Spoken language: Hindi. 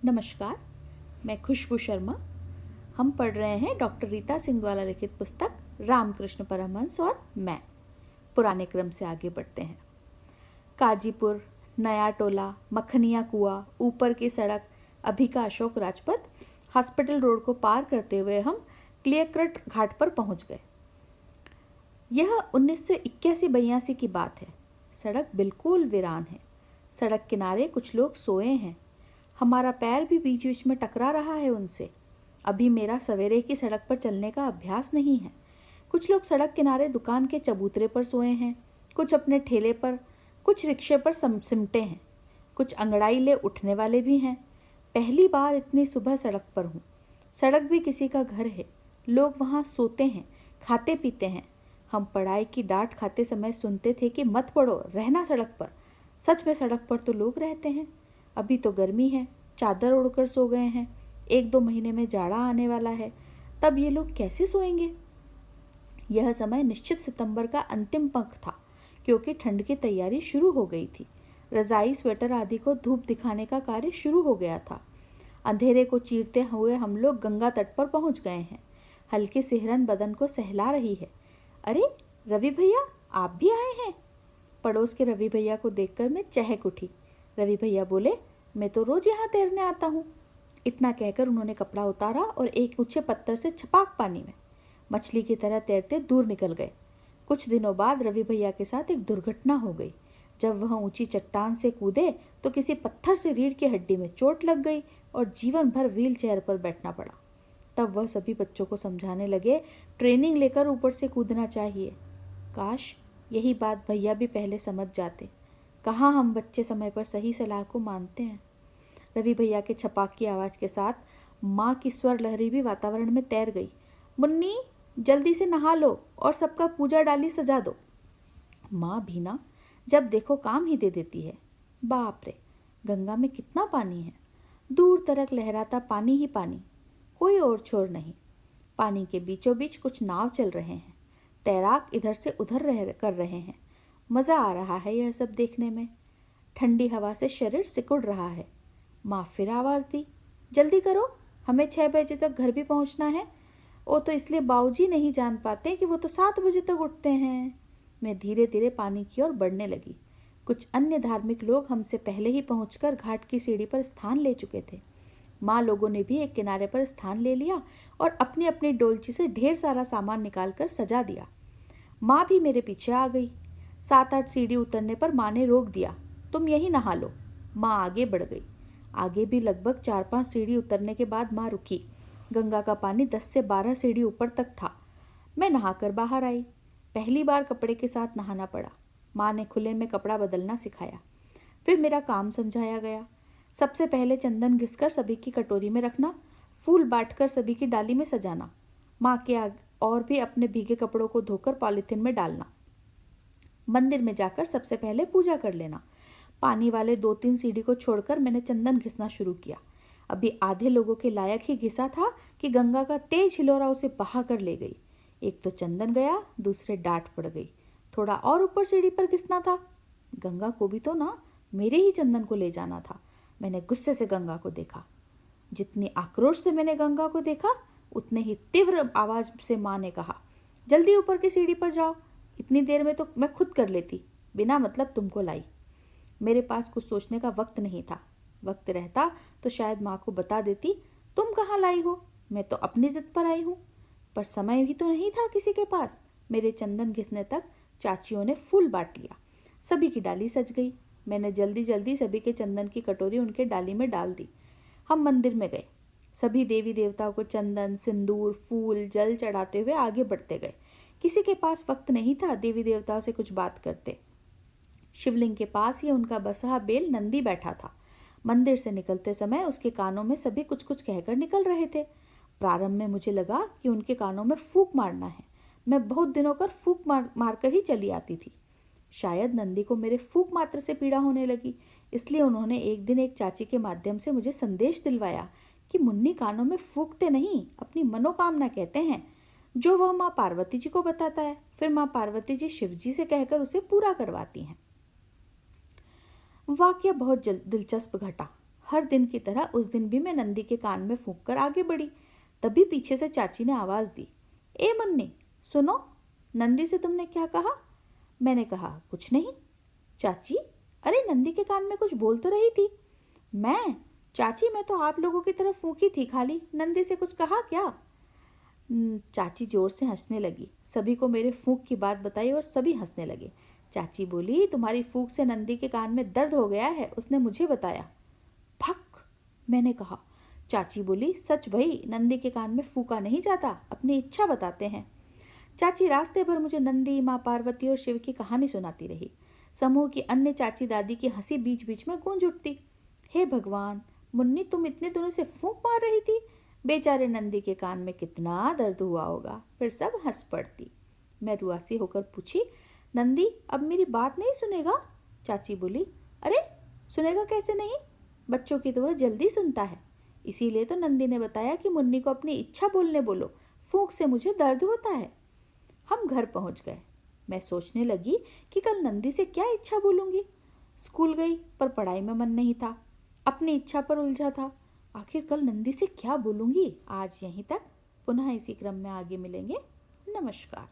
नमस्कार, मैं खुशबू शर्मा। हम पढ़ रहे हैं डॉक्टर रीता सिंह द्वारा लिखित पुस्तक रामकृष्ण परमहंस और मैं। पुराने क्रम से आगे बढ़ते हैं। काजीपुर, नया टोला, मखनिया कुआं, ऊपर की सड़क, अभी का अशोक राजपथ, हॉस्पिटल रोड को पार करते हुए हम क्लियरकट घाट पर पहुंच गए। यह 1981-82 की बात है। सड़क बिल्कुल वीरान है। सड़क किनारे कुछ लोग सोए हैं। हमारा पैर भी बीच बीच में टकरा रहा है उनसे। अभी मेरा सवेरे की सड़क पर चलने का अभ्यास नहीं है। कुछ लोग सड़क किनारे दुकान के चबूतरे पर सोए हैं, कुछ अपने ठेले पर, कुछ रिक्शे पर सिमटे हैं, कुछ अंगड़ाई ले उठने वाले भी हैं। पहली बार इतनी सुबह सड़क पर हूँ। सड़क भी किसी का घर है। लोग वहाँ सोते हैं, खाते पीते हैं। हम पढ़ाई की डांट खाते समय सुनते थे कि मत पढ़ो, रहना सड़क पर। सच में सड़क पर तो लोग रहते हैं। अभी तो गर्मी है, चादर ओढ़कर सो गए हैं। 1-2 महीने में जाड़ा आने वाला है, तब ये लोग कैसे सोएंगे? यह समय निश्चित सितंबर का अंतिम पंख था, क्योंकि ठंड की तैयारी शुरू हो गई थी। रजाई, स्वेटर आदि को धूप दिखाने का कार्य शुरू हो गया था। अंधेरे को चीरते हुए हम लोग गंगा तट पर पहुंच गए हैं। हल्की सिहरन बदन को सहला रही है। अरे रवि भैया, आप भी आए हैं? पड़ोस के रवि भैया को देखकर मैं चहक उठी। रवि भैया बोले, मैं तो रोज यहाँ तैरने आता हूँ। इतना कहकर उन्होंने कपड़ा उतारा और एक ऊंचे पत्थर से छपाक पानी में मछली की तरह तैरते दूर निकल गए। कुछ दिनों बाद रवि भैया के साथ एक दुर्घटना हो गई। जब वह ऊंची चट्टान से कूदे तो किसी पत्थर से रीढ़ की हड्डी में चोट लग गई और जीवन भर व्हील चेयर पर बैठना पड़ा। तब वह सभी बच्चों को समझाने लगे, ट्रेनिंग लेकर ऊपर से कूदना चाहिए। काश यही बात भैया भी पहले समझ जाते। कहाँ हम बच्चे समय पर सही सलाह को मानते हैं। रवि भैया के छपाक की आवाज़ के साथ माँ की स्वर लहरी भी वातावरण में तैर गई। मुन्नी, जल्दी से नहा लो और सबका पूजा डाली सजा दो। माँ भी ना, जब देखो काम ही दे देती है। बाप रे, गंगा में कितना पानी है। दूर तक लहराता पानी ही पानी, कोई और छोर नहीं। पानी के बीचों बीच कुछ नाव चल रहे हैं। तैराक इधर से उधर कर रहे हैं। मज़ा आ रहा है यह सब देखने में। ठंडी हवा से शरीर सिकुड़ रहा है। माँ फिर आवाज़ दी, जल्दी करो, हमें 6 बजे तक घर भी पहुँचना है। वो तो इसलिए बाबूजी नहीं जान पाते कि वो तो 7 बजे तक उठते हैं। मैं धीरे धीरे पानी की ओर बढ़ने लगी। कुछ अन्य धार्मिक लोग हमसे पहले ही पहुंचकर घाट की सीढ़ी पर स्थान ले चुके थे। माँ लोगों ने भी एक किनारे पर स्थान ले लिया और अपनी अपनी डोलची से ढेर सारा सामान निकालकर सजा दिया। माँ भी मेरे पीछे आ गई। 7-8 सीढ़ी उतरने पर माँ ने रोक दिया, तुम यहीं नहा लो। माँ आगे बढ़ गई। आगे भी लगभग 4-5 सीढ़ी उतरने के बाद माँ रुकी। गंगा का पानी 10 से 12 सीढ़ी ऊपर तक था। मैं नहाकर बाहर आई। पहली बार कपड़े के साथ नहाना पड़ा। माँ ने खुले में कपड़ा बदलना सिखाया। फिर मेरा काम समझाया गया। सबसे पहले चंदन घिसकर सभी की कटोरी में रखना, फूल बांटकर सभी की डाली में सजाना, माँ के और भी अपने भीगे कपड़ों को धोकर पॉलीथिन में डालना, मंदिर में जाकर सबसे पहले पूजा कर लेना। पानी वाले 2-3 सीढ़ी को छोड़कर मैंने चंदन घिसना शुरू किया। अभी आधे लोगों के लायक ही घिसा था कि गंगा का तेज हिलोरा उसे बहा कर ले गई। एक तो चंदन गया, दूसरे डांट पड़ गई। थोड़ा और ऊपर सीढ़ी पर घिसना था। गंगा को भी तो ना मेरे ही चंदन को ले जाना था। मैंने गुस्से से गंगा को देखा। जितनी आक्रोश से मैंने गंगा को देखा, उतने ही तीव्र आवाज से माँ ने कहा, जल्दी ऊपर की सीढ़ी पर जाओ। इतनी देर में तो मैं खुद कर लेती, बिना मतलब तुमको लाई। मेरे पास कुछ सोचने का वक्त नहीं था। वक्त रहता तो शायद माँ को बता देती, तुम कहाँ लाई हो, मैं तो अपनी जिद पर आई हूँ। पर समय भी तो नहीं था किसी के पास। मेरे चंदन घिसने तक चाचियों ने फूल बांट लिया। सभी की डाली सज गई। मैंने जल्दी जल्दी सभी के चंदन की कटोरी उनके डाली में डाल दी। हम मंदिर में गए। सभी देवी देवताओं को चंदन, सिंदूर, फूल, जल चढ़ाते हुए आगे बढ़ते गए। किसी के पास वक्त नहीं था देवी देवताओं से कुछ बात करते। शिवलिंग के पास ही उनका बसहा बेल नंदी बैठा था। मंदिर से निकलते समय उसके कानों में सभी कुछ कुछ कहकर निकल रहे थे। प्रारंभ में मुझे लगा कि उनके कानों में फूंक मारना है। मैं बहुत दिनों कर फूंक मारकर ही चली आती थी। शायद नंदी को मेरे फूंक मात्र से पीड़ा होने लगी, इसलिए उन्होंने एक दिन एक चाची के माध्यम से मुझे संदेश दिलवाया कि मुन्नी कानों में फूंकते नहीं, अपनी मनोकामना कहते हैं, जो वह माँ पार्वती जी को बताता है। फिर माँ पार्वती जी शिव जी से कहकर उसे पूरा करवाती हैं। वाक्य बहुत दिलचस्प घटा। हर दिन की तरह उस दिन भी मैं नंदी के कान में फूंक कर आगे बढ़ी। तभी पीछे से चाची ने आवाज़ दी, ए मुन्नी सुनो, नंदी से तुमने क्या कहा? मैंने कहा, कुछ नहीं। चाची, अरे नंदी के कान में कुछ बोल तो रही थी। मैं, चाची मैं तो आप लोगों की तरफ फूंकी थी खाली, नंदी से कुछ कहा क्या? चाची जोर से हंसने लगी। सभी को मेरे फूंक की बात बताई और सभी हंसने लगे। चाची बोली, तुम्हारी फूंक से नंदी के कान में दर्द हो गया है, उसने मुझे बताया। फक, मैंने कहा। चाची बोली, सच भाई, नंदी के कान में फूंका नहीं जाता, अपनी इच्छा बताते हैं। चाची रास्ते भर मुझे नंदी, माँ पार्वती और शिव की कहानी सुनाती रही। समूह की अन्य चाची दादी की हंसी बीच बीच में गूंज उठती। हे भगवान, मुन्नी तुम इतने दिनों से फूंक मार रही थी, बेचारे नंदी के कान में कितना दर्द हुआ होगा। फिर सब हंस पड़ती। मैं रुआसी होकर पूछी, नंदी अब मेरी बात नहीं सुनेगा? चाची बोली, अरे सुनेगा कैसे नहीं, बच्चों की तो वह जल्दी सुनता है। इसीलिए तो नंदी ने बताया कि मुन्नी को अपनी इच्छा बोलने बोलो, फूंक से मुझे दर्द होता है। हम घर पहुंच गए। मैं सोचने लगी कि कल नंदी से क्या इच्छा बोलूंगी। स्कूल गई पर पढ़ाई में मन नहीं था, अपनी इच्छा पर उलझा था। आखिर कल नंदी से क्या बोलूंगी? आज यहीं तक, पुनः इसी क्रम में आगे मिलेंगे। नमस्कार।